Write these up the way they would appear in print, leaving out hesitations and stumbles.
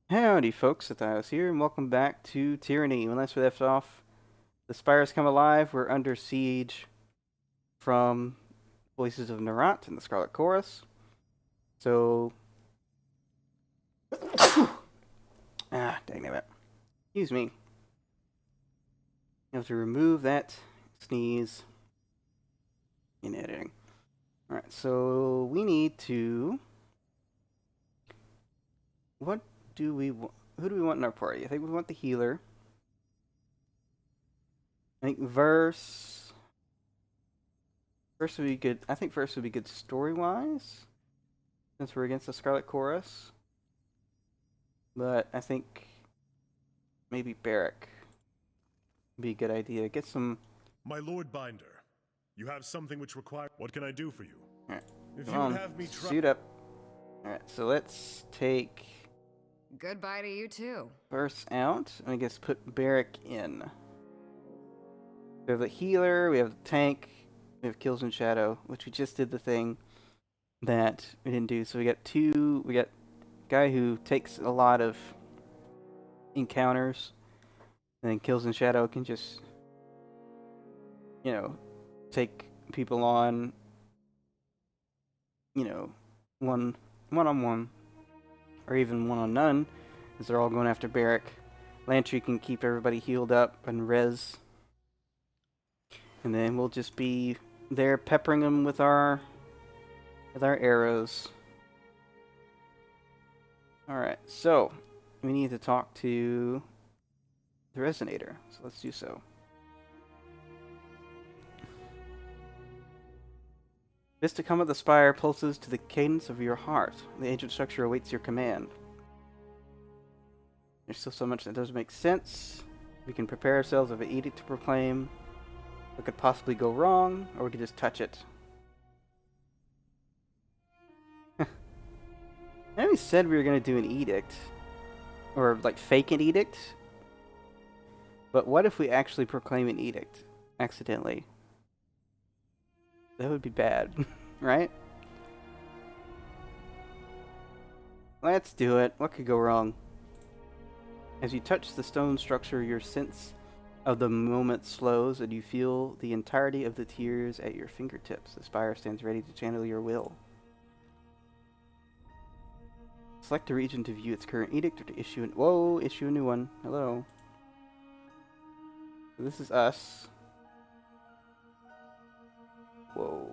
Howdy folks, Kyros here, and welcome back to Tyranny. When last we left off, the spires come alive, we're under siege from Voices of Nerat and the Scarlet Chorus. So, dang it. Excuse me. You have to remove that sneeze in editing. Alright, so we need to... What do we want? Who do we want in our party? I think we want the healer. I think Verse would be good. I think Verse would be good story-wise, since we're against the Scarlet Chorus. But I think maybe Barrack would be a good idea. Get some... My Lord Binder, you have something which requires... What can I do for you? Alright, If come you on, have me suit up. Alright, so let's take Goodbye to you too. Verse out, and I guess put Barrack in. We have the healer, we have the tank, we have Kills in Shadow, which we just did the thing that we didn't do. So we got a guy who takes a lot of encounters, and then Kills in Shadow can just, take people on, one-on-one, or even one-on-none, as they're all going after Barrack. Lantry can keep everybody healed up and res. And then we'll just be there peppering them with our arrows. Alright, so we need to talk to the Resonator. So let's do so. Vista come of the spire pulses to the cadence of your heart. The ancient structure awaits your command. There's still so much that doesn't make sense. We can prepare ourselves of an edict to proclaim. What could possibly go wrong, or we could just touch it. I know we said we were going to do an edict. Or, like, fake an edict. But what if we actually proclaim an edict? Accidentally. That would be bad, right? Let's do it. What could go wrong? As you touch the stone structure, your sense of the moment slows, and you feel the entirety of the tears at your fingertips. The spire stands ready to channel your will. Select a region to view its current edict or to issue issue a new one. Hello. So this is us. Whoa.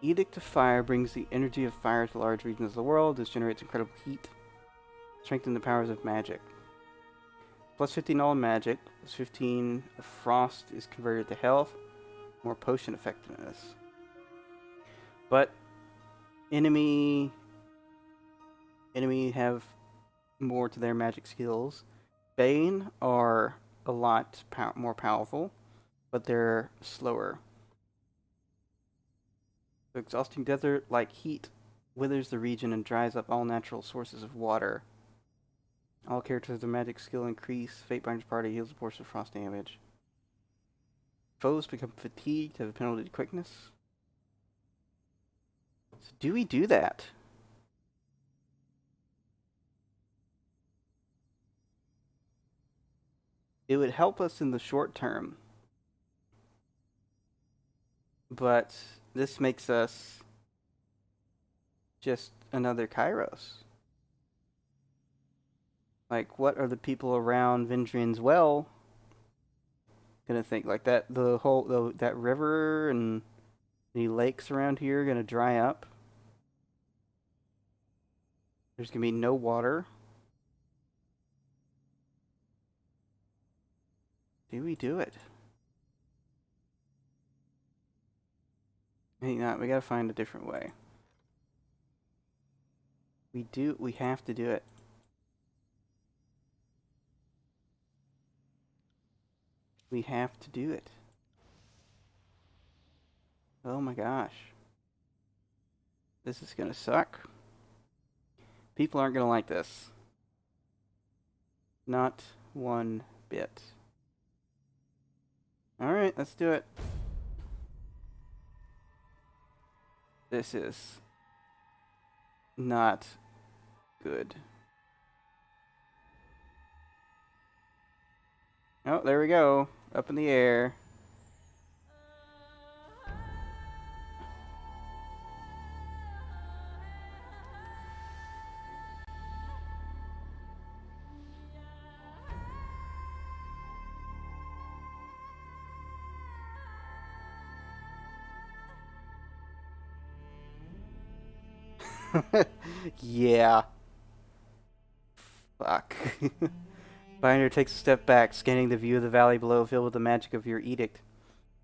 Edict of Fire brings the energy of fire to large regions of the world. This generates incredible heat. Strengthen the powers of magic. Plus 15 all magic. Plus 15 of frost is converted to health. More potion effectiveness. But enemy have more to their magic skills. Bane are a lot more powerful, but they're slower. The exhausting desert-like heat withers the region and dries up all natural sources of water. All characters with magic skill increase. Fatebinder's party heals a portion of frost damage. Foes become fatigued, have a penalty to quickness. So do we do that? It would help us in the short term. But this makes us just another Kyros. Like, what are the people around Vendrian's Well gonna think? Like, that that river and the lakes around here are gonna dry up. There's gonna be no water. Do we do it? I think not. We gotta find a different way. We have to do it. We have to do it. Oh my gosh. This is gonna suck. People aren't gonna like this. Not one bit. Alright, let's do it. This is not good. Oh, there we go. Up in the air. Yeah. Fuck. Binder takes a step back, scanning the view of the valley below, filled with the magic of your edict.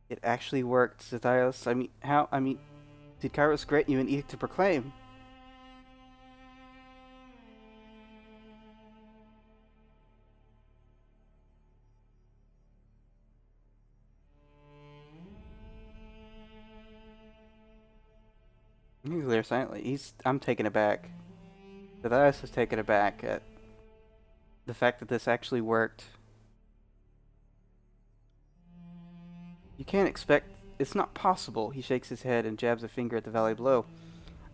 It actually worked, Zethios. Did Kyros grant you an edict to proclaim? You can clear silently. I'm taken aback. Zethios is taken aback at the fact that this actually worked. You can't expect... It's not possible. He shakes his head and jabs a finger at the valley below.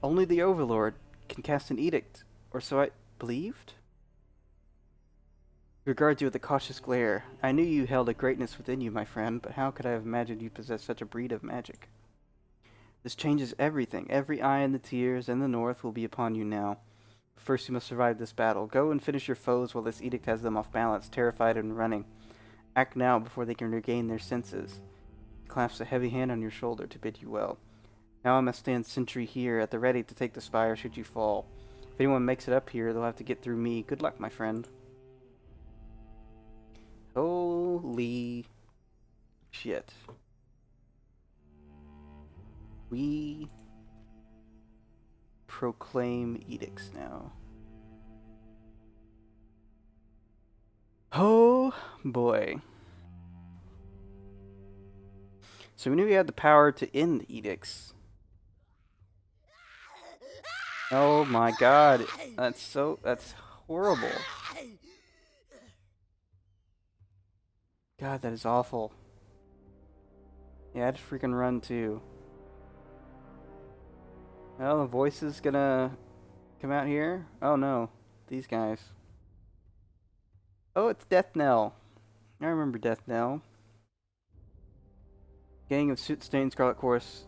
Only the Overlord can cast an edict, or so I believed? He regards you with a cautious glare. I knew you held a greatness within you, my friend, but how could I have imagined you possessed such a breed of magic? This changes everything. Every eye in the Tiers and the North will be upon you now. First you must survive this battle. Go and finish your foes while this edict has them off balance, terrified and running. Act now before they can regain their senses. He clasps a heavy hand on your shoulder to bid you well. Now I must stand sentry here at the ready to take the spire should you fall. If anyone makes it up here, they'll have to get through me. Good luck, my friend. Holy shit. We proclaim edicts now. Oh boy. So we knew we had the power to end the edicts. Oh my god. That's horrible. God, that is awful. Yeah, I'd freaking run too. Well, the voice is gonna come out here. Oh no, these guys. Oh, it's Death Knell. I remember Death Knell. Gang of soot-stained scarlet chorus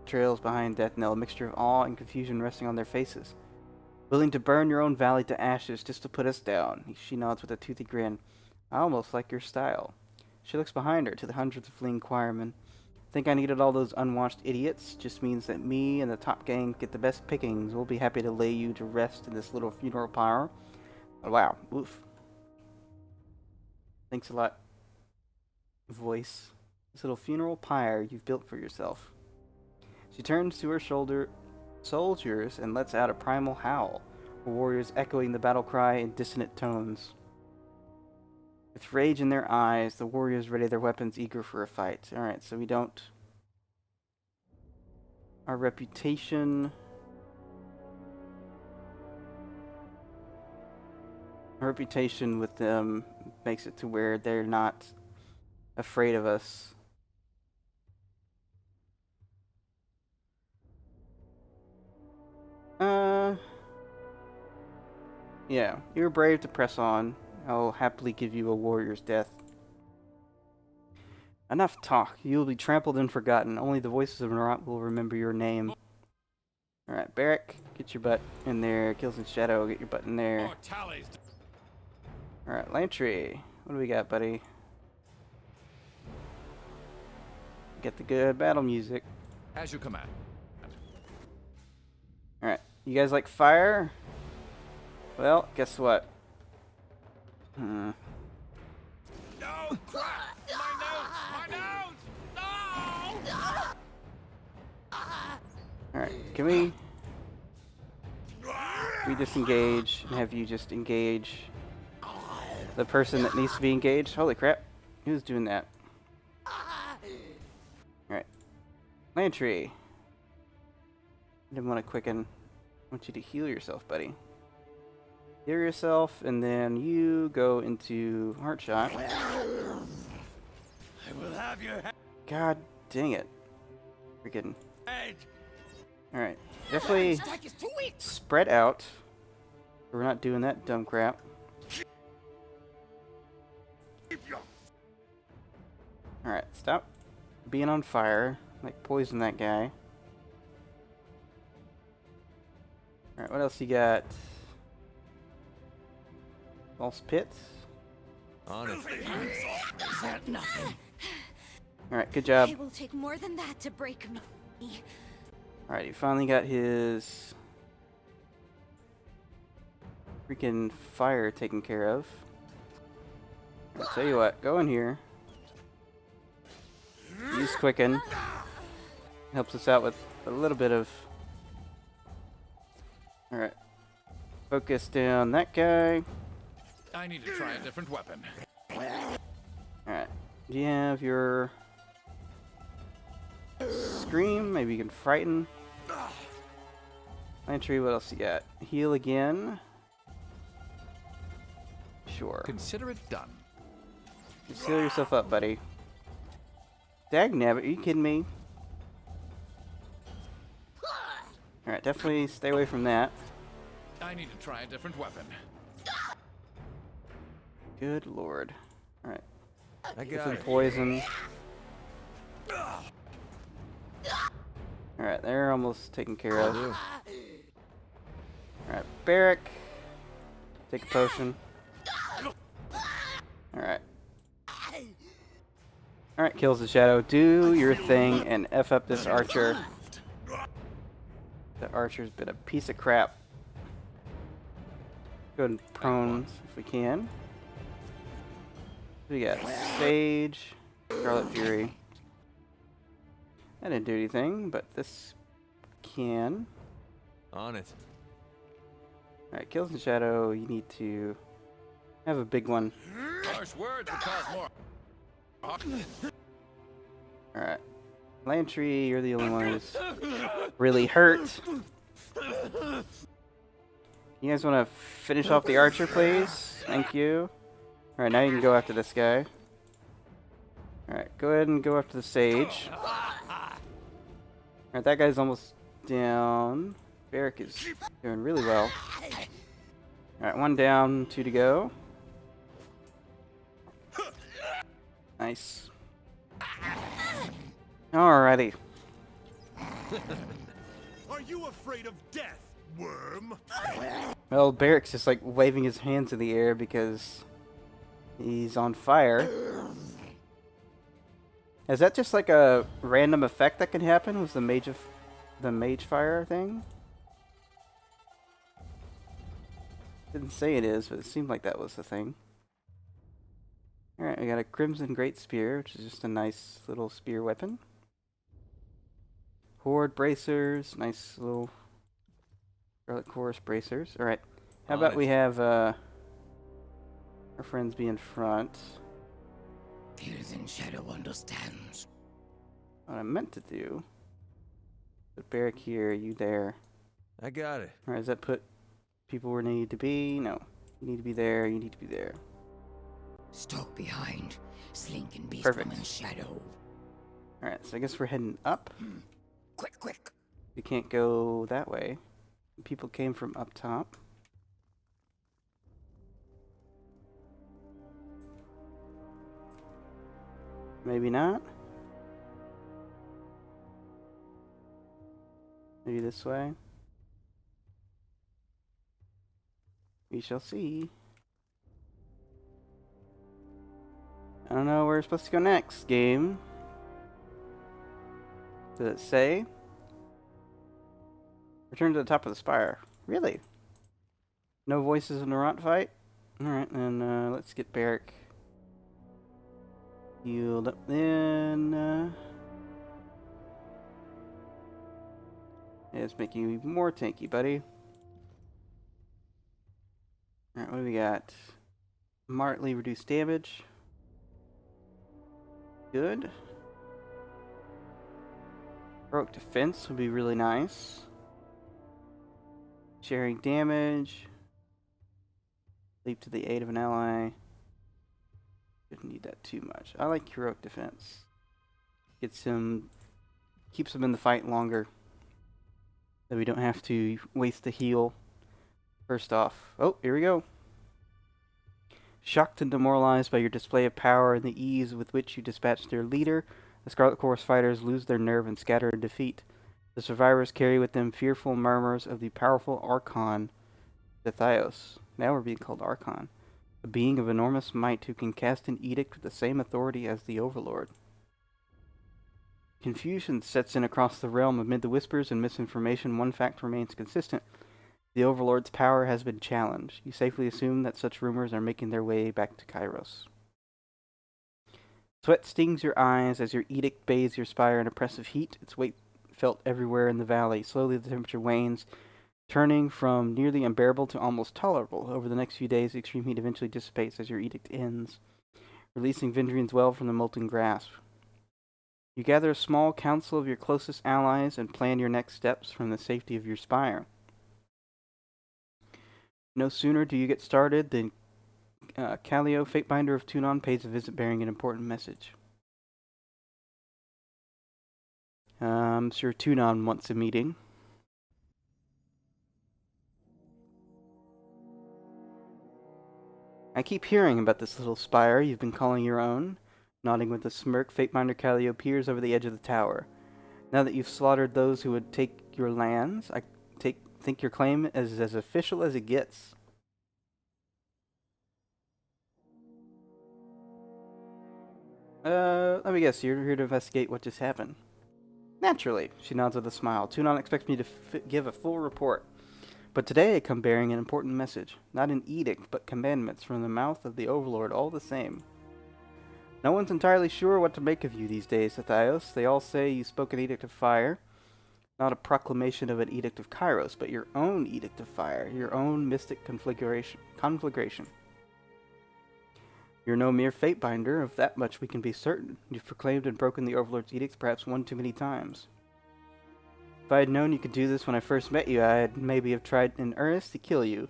trails behind Death Knell, a mixture of awe and confusion resting on their faces. Willing to burn your own valley to ashes just to put us down. She nods with a toothy grin. I almost like your style. She looks behind her to the hundreds of fleeing choirmen. Think I needed all those unwashed idiots? Just means that me and the top gang get the best pickings. We'll be happy to lay you to rest in this little funeral pyre. Oh, wow. Oof. Thanks a lot, voice. This little funeral pyre you've built for yourself. She turns to her shoulder soldiers and lets out a primal howl, her warriors echoing the battle cry in dissonant tones. With rage in their eyes, the warriors ready their weapons, eager for a fight. Alright, so we don't... Our reputation... Our reputation with them makes it to where they're not afraid of us. Yeah, you're brave to press on. I'll happily give you a warrior's death. Enough talk. You will be trampled and forgotten. Only the Voices of Nerat will remember your name. Alright, Barrack, get your butt in there. Kills in Shadow, get your butt in there. Alright, Lantry. What do we got, buddy? Get the good battle music. As you command. Alright, you guys like fire? Well, guess what? No! Crap! My nose! No! Alright, can we disengage and have you just engage the person that needs to be engaged? Holy crap. Who's doing that? Alright. Lantry. I didn't want to quicken. I want you to heal yourself, buddy. Heal yourself, and then you go into Heart Shot. I will have your God dang it. Freaking. head. Alright. Definitely spread out. We're not doing that dumb crap. Alright, stop being on fire. Like, poison that guy. Alright, what else you got? False pit. On it. Alright, good job. It will take more than that to break me. Alright, he finally got his freaking fire taken care of. I'll tell you what, go in here. Use Quicken. Helps us out with a little bit of... Alright. Focus down that guy. I need to try a different weapon. Alright. Do you have your... Scream? Maybe you can frighten. Entry, what else you got? Heal again. Sure. Consider it done. Just heal yourself up, buddy. Dagnabbit, are you kidding me? Alright, definitely stay away from that. I need to try a different weapon. Good lord. Alright. I Get got some it. poison. Alright, they're almost taken care of. Alright, Barrack. Take a potion. Alright. Alright, kills the shadow. Do your thing and F up this archer. The archer's been a piece of crap. Go ahead and prone if we can. We got Sage, Scarlet Fury. That didn't do anything, but this can. On it. Alright, Kills in Shadow, you need to have a big one. Harsh words would cause more. Alright. Lantry, you're the only one who's really hurt. You guys want to finish off the archer, please? Thank you. Alright, now you can go after this guy. Alright, go ahead and go after the Sage. Alright, that guy's almost down. Barrack is doing really well. Alright, one down, two to go. Nice. Alrighty. Are you afraid of death, worm? Well, Barrack's just like waving his hands in the air because he's on fire. Is that just like a random effect that can happen with the mage fire thing? Didn't say it is, but it seemed like that was the thing. Alright, we got a Crimson Great Spear, which is just a nice little spear weapon. Horde Bracers, nice little Scarlet Chorus Bracers. Alright, how about we have our friends be in front? Kills in Shadow understands. What I meant to do, put Barrack here, you there. I got it. Alright, does that put people where they need to be? No. You need to be there, you need to be there. Stalk behind. Slink and beast Perfect. woman shadow. Alright, so I guess we're heading up. Quick, quick. We can't go that way. People came from up top. Maybe not. Maybe this way. We shall see. I don't know where we're supposed to go next, game. Does it say? Return to the top of the spire. Really? No Voices of Nerat fight? Alright, then let's get Barrack healed up. Then yeah, let's make you even more tanky, buddy. Alright, what do we got? Markedly reduced damage. Good. Heroic defense would be really nice. Sharing damage. Leap to the aid of an ally. Didn't need that too much. I like heroic defense. Keeps him in the fight longer. So we don't have to waste the heal. First off. Oh, here we go. Shocked and demoralized by your display of power and the ease with which you dispatched their leader, the Scarlet Corps fighters lose their nerve and scatter in defeat. The survivors carry with them fearful murmurs of the powerful Archon, Tyranny. Now we're being called Archon. A being of enormous might who can cast an edict with the same authority as the Overlord. Confusion sets in across the realm. Amid the whispers and misinformation, one fact remains consistent. The Overlord's power has been challenged. You safely assume that such rumors are making their way back to Kyros. Sweat stings your eyes as your edict bathes your spire in oppressive heat. Its weight felt everywhere in the valley. Slowly the temperature wanes, turning from nearly unbearable to almost tolerable. Over the next few days, the extreme heat eventually dissipates as your edict ends, releasing Vindrian's well from the molten grasp. You gather a small council of your closest allies and plan your next steps from the safety of your spire. No sooner do you get started than Callio, Fatebinder of Tunon, pays a visit bearing an important message. I'm sure Tunon wants a meeting. I keep hearing about this little spire you've been calling your own. Nodding with a smirk, Fatebinder Callio peers over the edge of the tower. Now that you've slaughtered those who would take your lands, I think your claim is as official as it gets. Let me guess, you're here to investigate what just happened. Naturally, she nods with a smile. Tunon expects me to give a full report. But today I come bearing an important message. Not an edict, but commandments from the mouth of the Overlord all the same. No one's entirely sure what to make of you these days, Athios. They all say you spoke an edict of fire. Not a proclamation of an edict of Kyros, but your own edict of fire. Your own mystic conflagration. You're no mere Fatebinder, of that much we can be certain. You've proclaimed and broken the Overlord's edicts perhaps one too many times. If I had known you could do this when I first met you, I'd maybe have tried in earnest to kill you.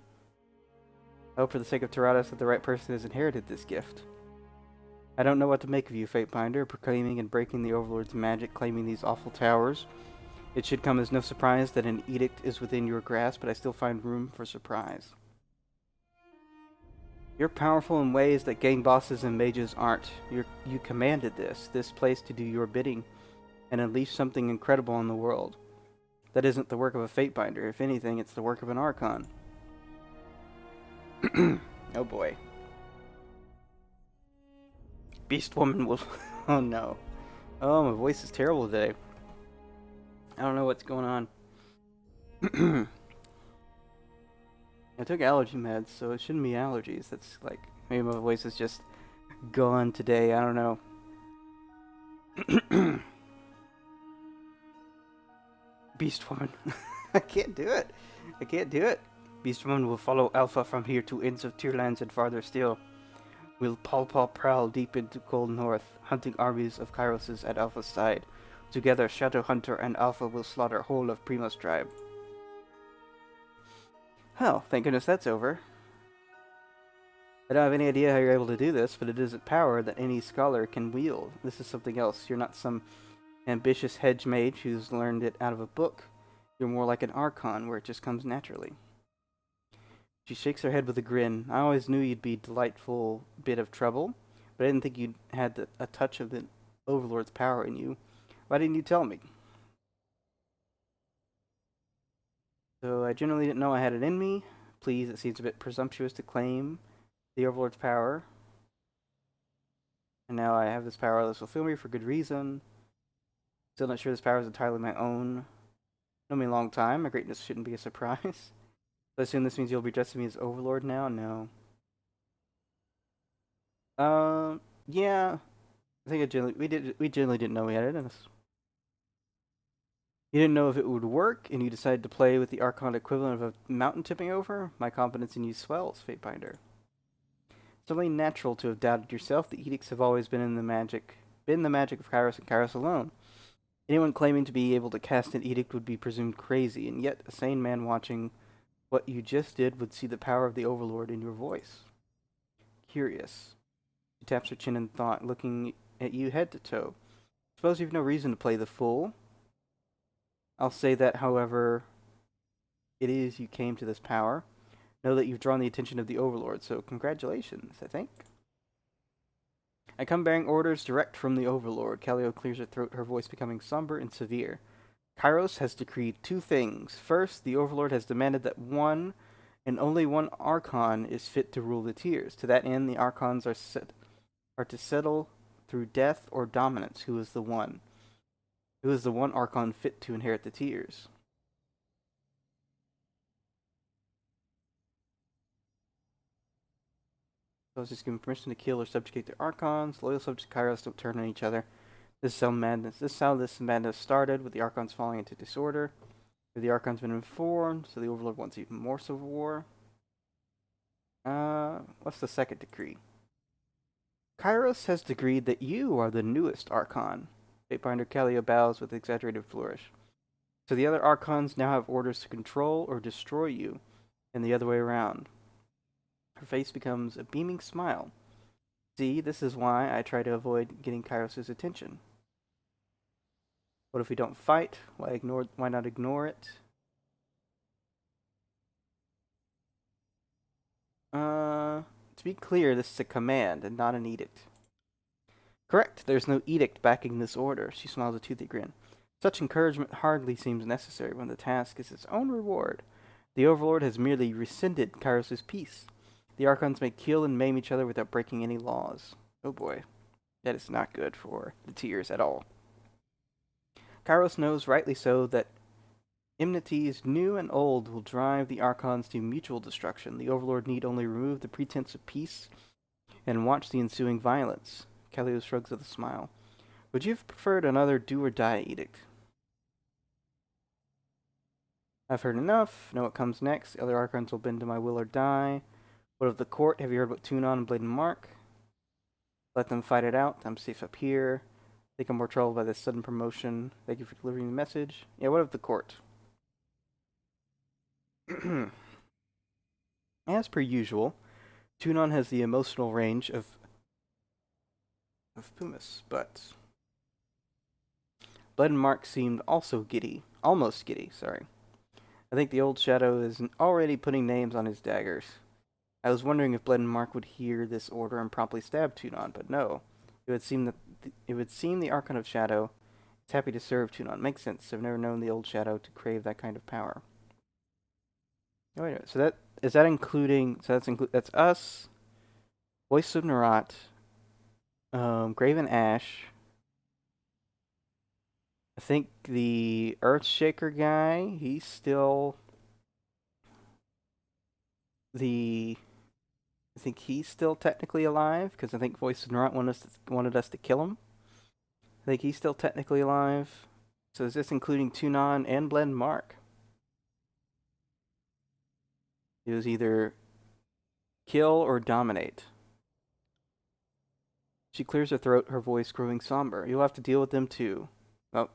I hope for the sake of Tyranny that the right person has inherited this gift. I don't know what to make of you, Fatebinder, proclaiming and breaking the Overlord's magic, claiming these awful towers. It should come as no surprise that an edict is within your grasp, but I still find room for surprise. You're powerful in ways that gang bosses and mages aren't. You commanded this place to do your bidding, and unleash something incredible on the world. That isn't the work of a Fatebinder. If anything, it's the work of an Archon. Oh boy. Beast Woman will... Oh no. Oh, my voice is terrible today. I don't know what's going on. I took allergy meds, so it shouldn't be allergies. That's like... Maybe my voice is just gone today. I don't know. Beast Woman. I can't do it. I can't do it. Beast Woman will follow Alpha from here to ends of Tierlands and farther still. We'll prowl deep into cold north, hunting armies of Kyroses at Alpha's side. Together, Shadow Hunter and Alpha will slaughter whole of Primo's tribe. Well, thank goodness that's over. I don't have any idea how you're able to do this, but it is a power that any scholar can wield. This is something else. You're not some ambitious hedge mage who's learned it out of a book. You're more like an Archon, where it just comes naturally. She shakes her head with a grin. I always knew you'd be a delightful bit of trouble, but I didn't think you'd had a touch of the Overlord's power in you. Why didn't you tell me? So I generally didn't know I had it in me. Please, it seems a bit presumptuous to claim the Overlord's power. And now I have this power that will fulfill me for good reason. Still not sure this power is entirely my own. Known me a long time. My greatness shouldn't be a surprise. So I assume this means you'll be addressing me as Overlord now? No. Yeah. I think we generally didn't know we had it in us. You didn't know if it would work, and you decided to play with the Archon equivalent of a mountain tipping over? My confidence in you swells, Fatebinder. It's only natural to have doubted yourself. The edicts have always been the magic of Kyros and Kyros alone. Anyone claiming to be able to cast an edict would be presumed crazy, and yet a sane man watching what you just did would see the power of the Overlord in your voice. Curious. She taps her chin in thought, looking at you head to toe. Suppose you've no reason to play the fool. I'll say that, however, it is you came to this power. Know that you've drawn the attention of the Overlord, so congratulations, I think. I come bearing orders direct from the Overlord. Callio clears her throat, her voice becoming somber and severe. Kyros has decreed 2 things. First, the Overlord has demanded that one and only one Archon is fit to rule the tiers. To that end, the Archons are to settle through death or dominance who is the one. Who is the one Archon fit to inherit the tiers. So it's just giving permission to kill or subjugate the Archons. Loyal subjects of Kyros don't turn on each other. This is how this madness started, with the Archons falling into disorder. The Archon's been informed, so the Overlord wants even more civil war. What's the second decree? Kyros has decreed that you are the newest Archon. Fatebinder Callio bows with exaggerated flourish. So the other Archons now have orders to control or destroy you, and the other way around. Her face becomes a beaming smile. See, this is why I try to avoid getting Kyros' attention. What if we don't fight? Why not ignore it? To be clear, this is a command and not an edict. Correct, there's no edict backing this order. She smiles a toothy grin. Such encouragement hardly seems necessary when the task is its own reward. The Overlord has merely rescinded Kyros' peace. The Archons may kill and maim each other without breaking any laws. Oh boy, that is not good for the tiers at all. Kyros knows, rightly so, that enmities new and old will drive the Archons to mutual destruction. The Overlord need only remove the pretense of peace and watch the ensuing violence. Callio shrugs with a smile. Would you have preferred another do-or-die edict? I've heard enough. Know what comes next. The other Archons will bend to my will or die. What of the court? Have you heard about Tunon and Blade and Mark? Let them fight it out. I'm safe up here. Think I'm more troubled by this sudden promotion. Thank you for delivering the message. Yeah, what of the court? As per usual, Tunon has the emotional range of Pumas, but Blood and Mark seemed also giddy. Almost giddy, sorry. I think the old Shadow is already putting names on his daggers. I was wondering if Blood and Mark would hear this order and promptly stab Tunon, but no. It would seem the Archon of Shadow is happy to serve Tunon. Makes sense. I've never known the old Shadow to crave that kind of power. Oh, wait a minute. So that's including that's us, Voices of Nerat, Graven Ash. I think the Earthshaker guy, he's still I think he's still technically alive, because I think Voices of Nerat wanted us to kill him. I think he's still technically alive. So is this including Tunon and Blend Mark? It was either kill or dominate. She clears her throat, her voice growing somber. You'll have to deal with them too. Oh.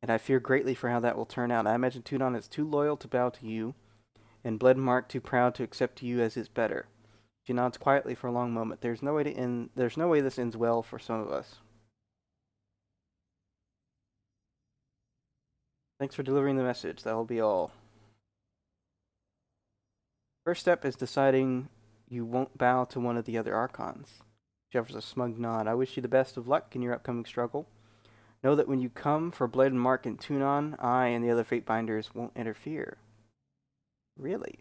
And I fear greatly for how that will turn out. I imagine Tunon is too loyal to bow to you, and Bled Mark too proud to accept you as his better. She nods quietly for a long moment. There's no way this ends well for some of us. Thanks for delivering the message. That'll be all. First step is deciding you won't bow to one of the other Archons. She offers a smug nod. I wish you the best of luck in your upcoming struggle. Know that when you come for Blade and Mark and Tunon, I and the other Fatebinders won't interfere. Really?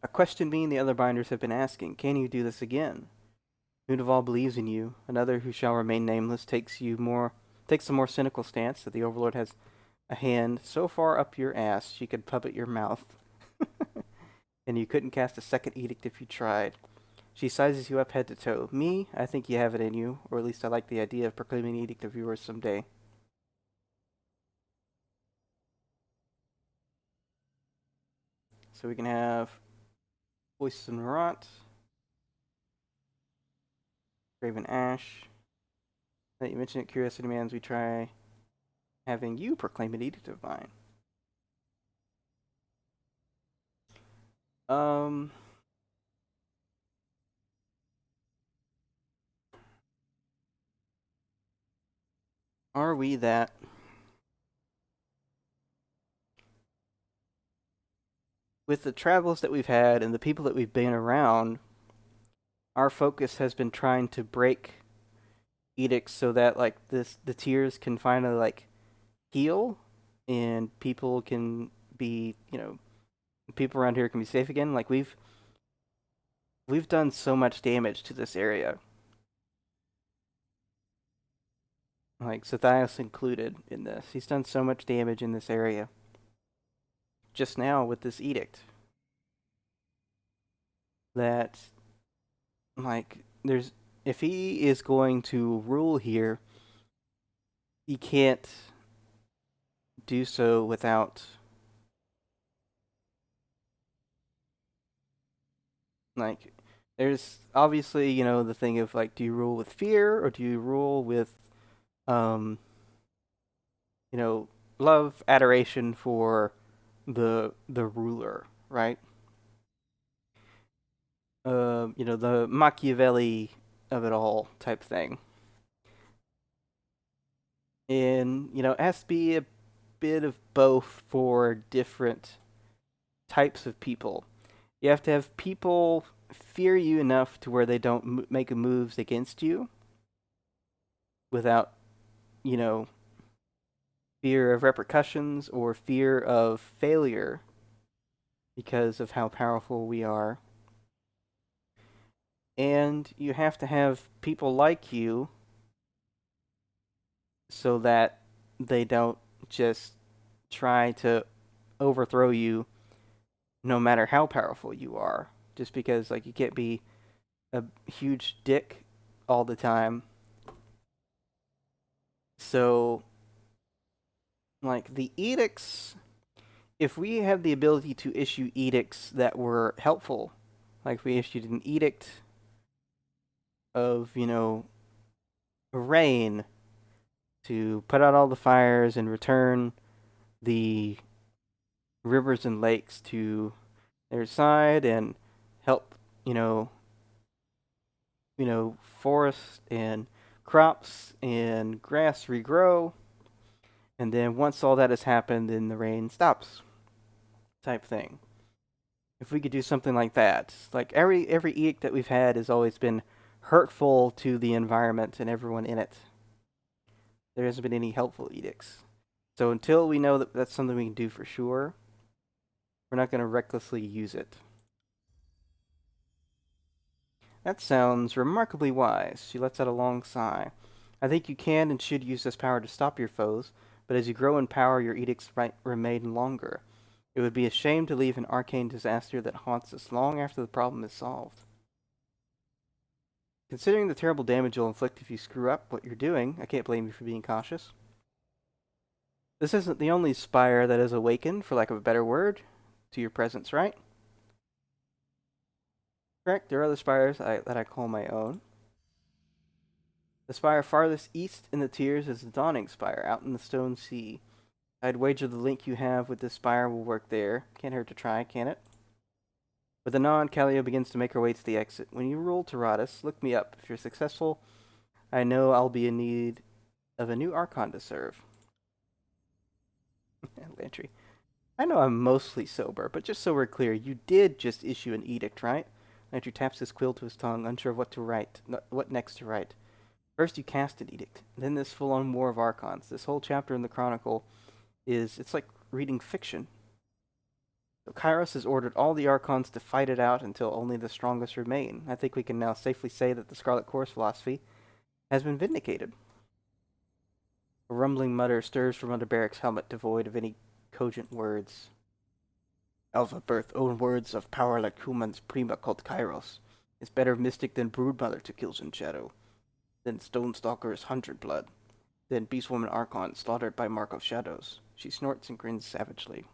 A question me and the other binders have been asking. Can you do this again? Nudaval believes in you. Another, who shall remain nameless, takes a more cynical stance that the Overlord has a hand so far up your ass she could puppet your mouth. And you couldn't cast a second edict if you tried. She sizes you up head to toe. Me, I think you have it in you, or at least I like the idea of proclaiming an edict of yours someday. So we can have Voices of Nerat, Raven Ash. That you mentioned it, Curiosity Demands we try having you proclaim an edict of mine. Are we that with the travels that we've had and the people that we've been around, our focus has been trying to break edicts so that like the tiers can finally like heal and people can be, people around here can be safe again. Like we've done so much damage to this area. Like Sathias included in this. He's done so much damage in this area. Just now with this edict. That like if he is going to rule here, he can't do so without like there's obviously, the thing of like, do you rule with fear or do you rule with um love, adoration for the ruler, right? The Machiavelli of it all type thing. And, it has to be a bit of both for different types of people. You have to have people fear you enough to where they don't make moves against you without, fear of repercussions or fear of failure because of how powerful we are. And you have to have people like you so that they don't just try to overthrow you no matter how powerful you are. Just because, like, you can't be a huge dick all the time. So, like, the edicts, if we have the ability to issue edicts that were helpful, like we issued an edict of, rain to put out all the fires and return the rivers and lakes to their side and help, forest and crops and grass regrow. And then once all that has happened, then the rain stops, type thing. If we could do something like that, like every edict that we've had has always been hurtful to the environment and everyone in it. There hasn't been any helpful edicts. So until we know that that's something we can do for sure, we're not going to recklessly use it. That sounds remarkably wise. She lets out a long sigh. I think you can and should use this power to stop your foes, but as you grow in power, your edicts might remain longer. It would be a shame to leave an arcane disaster that haunts us long after the problem is solved. Considering the terrible damage you'll inflict if you screw up what you're doing, I can't blame you for being cautious. This isn't the only spire that has awakened, for lack of a better word, to your presence, right? Correct, there are other spires that I call my own. The spire farthest east in the tiers is the Dawning Spire, out in the Stone Sea. I'd wager the link you have with this spire will work there. Can't hurt to try, can it? With a nod, Callio begins to make her way to the exit. When you rule Taratus, look me up. If you're successful, I know I'll be in need of a new Archon to serve. Lantry. I know I'm mostly sober, but just so we're clear, you did just issue an edict, right? Lantry taps his quill to his tongue, unsure of what next to write. First you cast an edict, then this full-on war of Archons. This whole chapter in the Chronicle it's like reading fiction. So Kyros has ordered all the Archons to fight it out until only the strongest remain. I think we can now safely say that the Scarlet Course philosophy has been vindicated. A rumbling mutter stirs from under Barrick's helmet, devoid of any cogent words. Alpha birth own words of power like Human's prima called Kyros. Is better mystic than Broodmother to Kills in Shadow. Then Stonestalker's 100 blood. Then Beastwoman Archon slaughtered by Mark of Shadows. She snorts and grins savagely.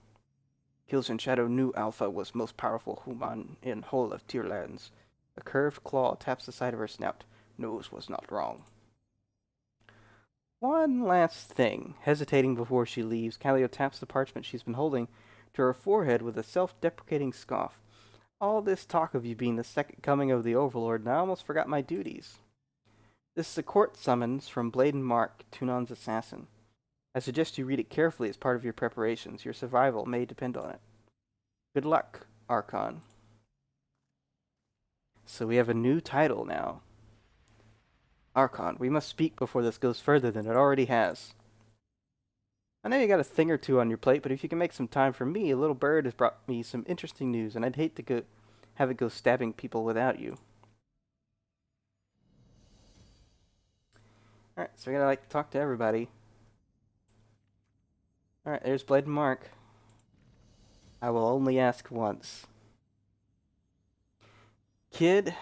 Kills in Shadow knew Alpha was most powerful human in whole of Tierlands. A curved claw taps the side of her snout. Nose was not wrong. One last thing. Hesitating before she leaves, Callio taps the parchment she's been holding to her forehead with a self-deprecating scoff. All this talk of you being the second coming of the Overlord, and I almost forgot my duties. This is a court summons from Bladen Mark, Tunon's assassin. I suggest you read it carefully as part of your preparations. Your survival may depend on it. Good luck, Archon. So we have a new title now. Archon, we must speak before this goes further than it already has. I know you got a thing or two on your plate, but if you can make some time for me, a little bird has brought me some interesting news, and I'd hate to have it go stabbing people without you. Alright, so we're gonna talk to everybody. Alright, there's Blade and Mark. I will only ask once. Kid,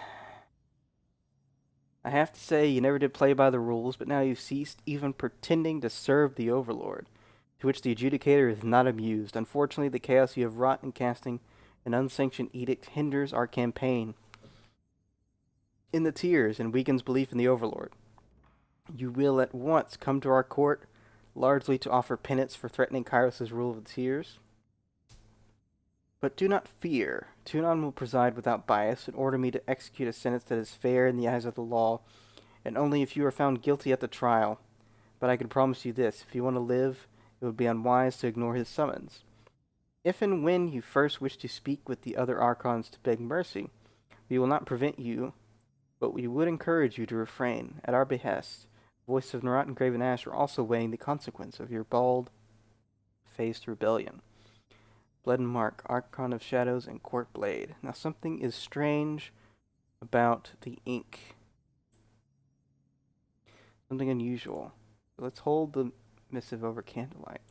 I have to say you never did play by the rules, but now you've ceased even pretending to serve the Overlord, to which the Adjudicator is not amused. Unfortunately, the chaos you have wrought in casting an unsanctioned edict hinders our campaign in the tiers and weakens belief in the Overlord. You will at once come to our court, largely to offer penance for threatening Kyros' rule of the tiers. But do not fear. Tunon will preside without bias and order me to execute a sentence that is fair in the eyes of the law, and only if you are found guilty at the trial. But I can promise you this, if you want to live, it would be unwise to ignore his summons. If and when you first wish to speak with the other Archons to beg mercy, we will not prevent you, but we would encourage you to refrain. At our behest, Voices of Nerat and Graven Ash are also weighing the consequence of your bald-faced rebellion. Blood and Mark, Archon of Shadows, and Court Blade. Now something is strange about the ink. Something unusual. Let's hold the missive over candlelight.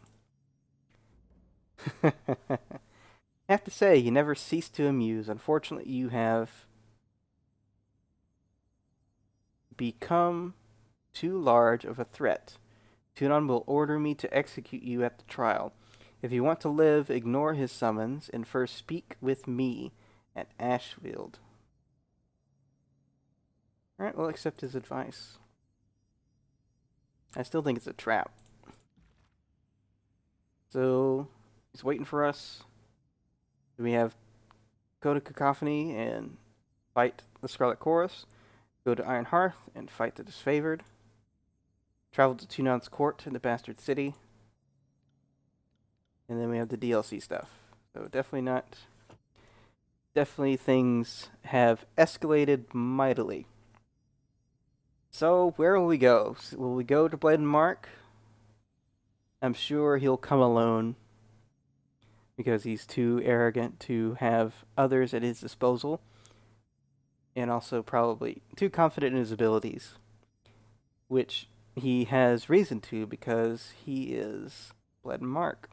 I have to say, you never cease to amuse. Unfortunately, you have become too large of a threat. Tunon will order me to execute you at the trial. If you want to live, ignore his summons, and first speak with me at Ashfield. Alright, we'll accept his advice. I still think it's a trap. So, he's waiting for us. We have go to Cacophony and fight the Scarlet Chorus. Go to Iron Hearth and fight the Disfavored. Travel to Tunon's court in the Bastard City. And then we have the DLC stuff. So definitely things have escalated mightily. So where will we go? Will we go to Blade and Mark? I'm sure he'll come alone, because he's too arrogant to have others at his disposal. And also probably too confident in his abilities. Which he has reason to, because he is Blade and Mark.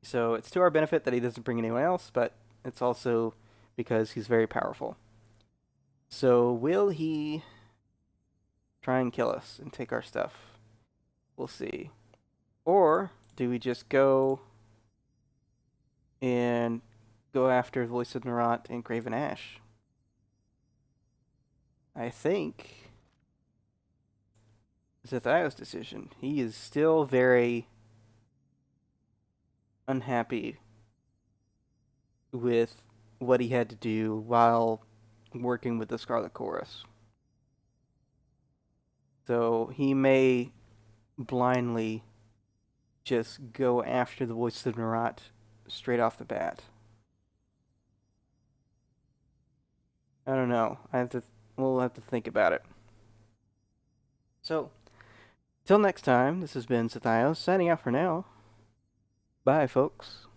So it's to our benefit that he doesn't bring anyone else, but it's also because he's very powerful. So will he try and kill us and take our stuff? We'll see. Or do we just go after Voice of Nerat and Graven Ash? I think Zethaio's decision. He is still very unhappy with what he had to do while working with the Scarlet Chorus. So he may blindly just go after the Voices of Nerat straight off the bat. I don't know. We'll have to think about it. So, till next time, this has been Zethaio signing out for now. Bye, folks.